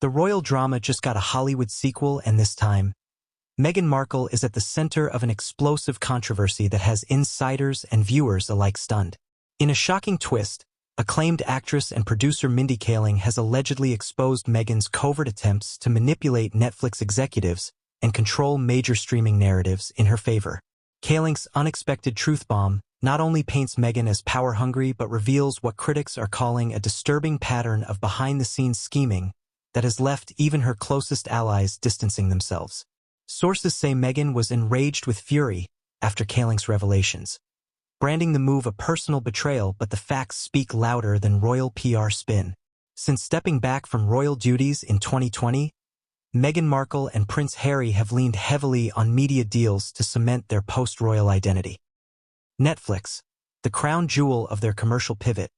The royal drama just got a Hollywood sequel, and this time, Meghan Markle is at the center of an explosive controversy that has insiders and viewers alike stunned. In a shocking twist, acclaimed actress and producer Mindy Kaling has allegedly exposed Meghan's covert attempts to manipulate Netflix executives and control major streaming narratives in her favor. Kaling's unexpected truth bomb not only paints Meghan as power-hungry but reveals what critics are calling a disturbing pattern of behind-the-scenes scheming that has left even her closest allies distancing themselves. Sources say Meghan was enraged with fury after Kaling's revelations, branding the move a personal betrayal, but the facts speak louder than royal PR spin. Since stepping back from royal duties in 2020, Meghan Markle and Prince Harry have leaned heavily on media deals to cement their post-royal identity. Netflix, the crown jewel of their commercial pivot,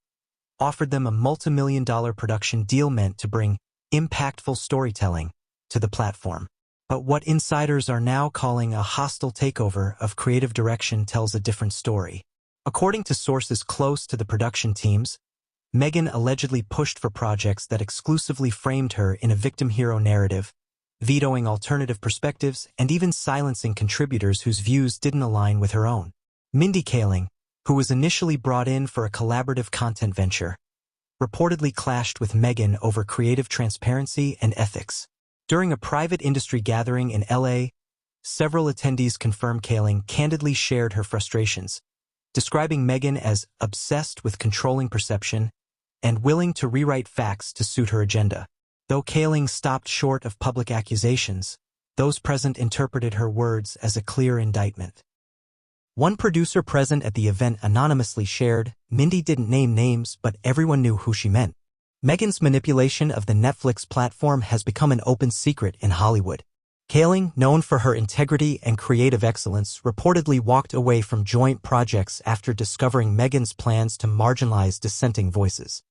offered them a multi-million-dollar production deal meant to bring impactful storytelling to the platform. But what insiders are now calling a hostile takeover of creative direction tells a different story. According to sources close to the production teams, Meghan allegedly pushed for projects that exclusively framed her in a victim-hero narrative, vetoing alternative perspectives and even silencing contributors whose views didn't align with her own. Mindy Kaling, who was initially brought in for a collaborative content venture, reportedly clashed with Meghan over creative transparency and ethics. During a private industry gathering in LA, several attendees confirmed Kaling candidly shared her frustrations, describing Meghan as obsessed with controlling perception and willing to rewrite facts to suit her agenda. Though Kaling stopped short of public accusations, those present interpreted her words as a clear indictment. One producer present at the event anonymously shared, "Mindy didn't name names, but everyone knew who she meant." Meghan's manipulation of the Netflix platform has become an open secret in Hollywood. Kaling, known for her integrity and creative excellence, reportedly walked away from joint projects after discovering Meghan's plans to marginalize dissenting voices.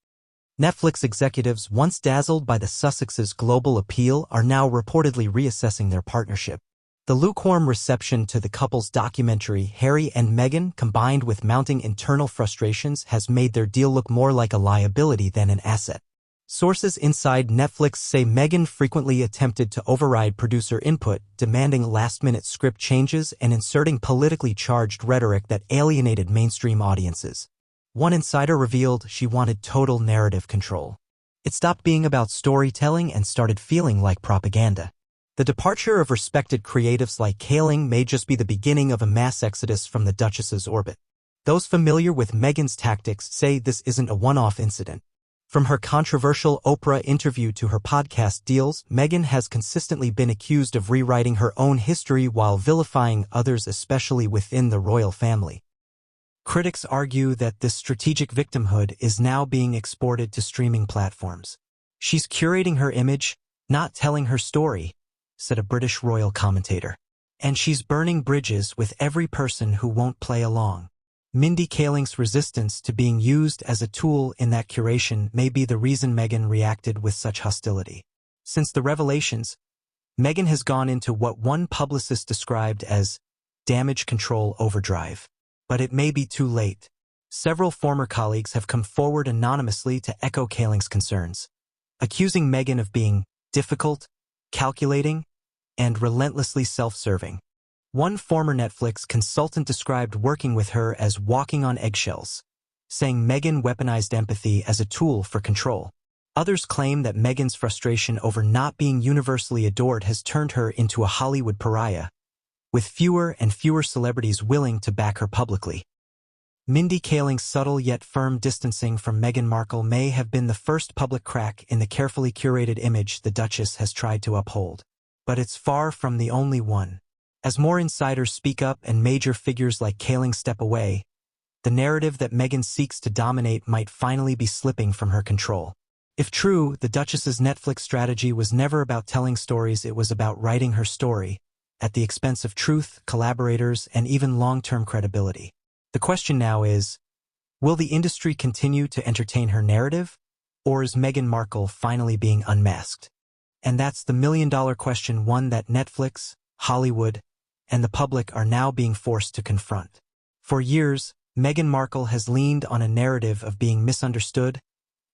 Netflix executives, once dazzled by the Sussexes' global appeal, are now reportedly reassessing their partnership. The lukewarm reception to the couple's documentary, Harry and Meghan, combined with mounting internal frustrations, has made their deal look more like a liability than an asset. Sources inside Netflix say Meghan frequently attempted to override producer input, demanding last-minute script changes and inserting politically charged rhetoric that alienated mainstream audiences. One insider revealed she wanted total narrative control. It stopped being about storytelling and started feeling like propaganda. The departure of respected creatives like Kaling may just be the beginning of a mass exodus from the Duchess's orbit. Those familiar with Meghan's tactics say this isn't a one-off incident. From her controversial Oprah interview to her podcast deals, Meghan has consistently been accused of rewriting her own history while vilifying others, especially within the royal family. Critics argue that this strategic victimhood is now being exported to streaming platforms. "She's curating her image, not telling her story," said a British royal commentator. "And she's burning bridges with every person who won't play along." Mindy Kaling's resistance to being used as a tool in that curation may be the reason Meghan reacted with such hostility. Since the revelations, Meghan has gone into what one publicist described as damage control overdrive. But it may be too late. Several former colleagues have come forward anonymously to echo Kaling's concerns, accusing Meghan of being difficult, calculating, and relentlessly self-serving. One former Netflix consultant described working with her as walking on eggshells, saying Meghan weaponized empathy as a tool for control. Others claim that Meghan's frustration over not being universally adored has turned her into a Hollywood pariah, with fewer and fewer celebrities willing to back her publicly. Mindy Kaling's subtle yet firm distancing from Meghan Markle may have been the first public crack in the carefully curated image the Duchess has tried to uphold. But it's far from the only one. As more insiders speak up and major figures like Kaling step away, the narrative that Meghan seeks to dominate might finally be slipping from her control. If true, the Duchess's Netflix strategy was never about telling stories, it was about writing her story, at the expense of truth, collaborators, and even long-term credibility. The question now is, will the industry continue to entertain her narrative, or is Meghan Markle finally being unmasked? And that's the million-dollar question, one that Netflix, Hollywood, and the public are now being forced to confront. For years, Meghan Markle has leaned on a narrative of being misunderstood,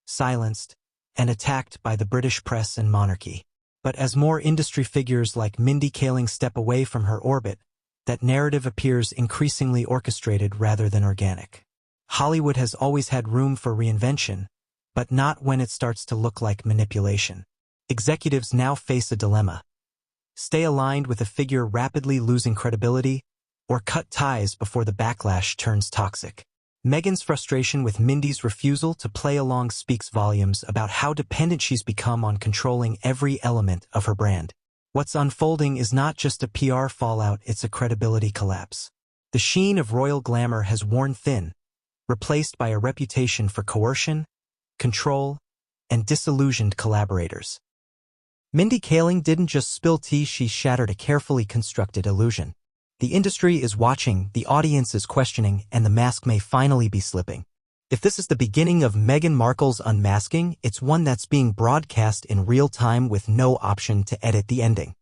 silenced, and attacked by the British press and monarchy. But as more industry figures like Mindy Kaling step away from her orbit, that narrative appears increasingly orchestrated rather than organic. Hollywood has always had room for reinvention, but not when it starts to look like manipulation. Executives now face a dilemma. Stay aligned with a figure rapidly losing credibility, or cut ties before the backlash turns toxic. Meghan's frustration with Mindy's refusal to play along speaks volumes about how dependent she's become on controlling every element of her brand. What's unfolding is not just a PR fallout, it's a credibility collapse. The sheen of royal glamour has worn thin, replaced by a reputation for coercion, control, and disillusioned collaborators. Mindy Kaling didn't just spill tea, she shattered a carefully constructed illusion. The industry is watching, the audience is questioning, and the mask may finally be slipping. If this is the beginning of Meghan Markle's unmasking, it's one that's being broadcast in real time with no option to edit the ending.